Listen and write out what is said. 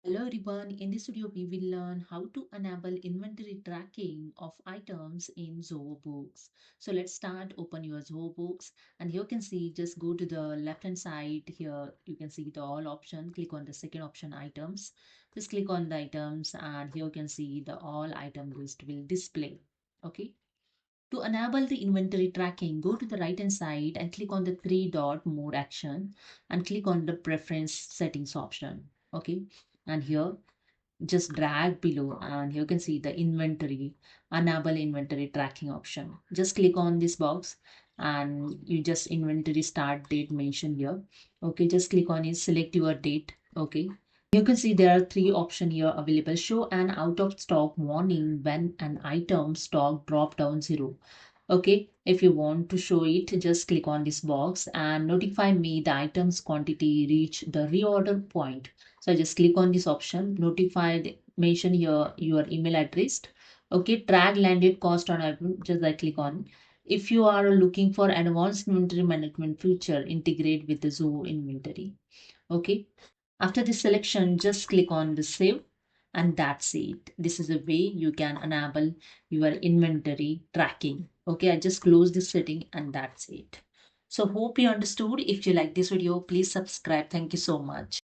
Hello everyone, in this video we will learn how to enable inventory tracking of items in Zoho Books. So let's start, open your Zoho Books and here you can see just go to the left hand side here you can see the all option, click on the second option items. Just click on the items and here you can see the all item list will display. Okay. To enable the inventory tracking, go to the right hand side and click on the three dot more action and click on the preference settings option. Okay. And here just drag below and you can see the inventory, enable inventory tracking option. Just click on this box and you just inventory start date mention here. Okay, just click on it, select your date. Okay. You can see there are three options here available. Show an out of stock warning when an item stock drop down 0. Okay, if you want to show it, just click on this box and notify me the item's quantity reach the reorder point. So just click on this option, notify, mention here your email address. Okay, track landed cost on item, just I click on. If you are looking for advanced inventory management feature, integrate with the Zoho inventory. Okay, after the selection, just click on the save and that's it. This is a way you can enable your inventory tracking. Okay, I just close this setting and that's it. So hope you understood. If you like this video, please subscribe. Thank you so much.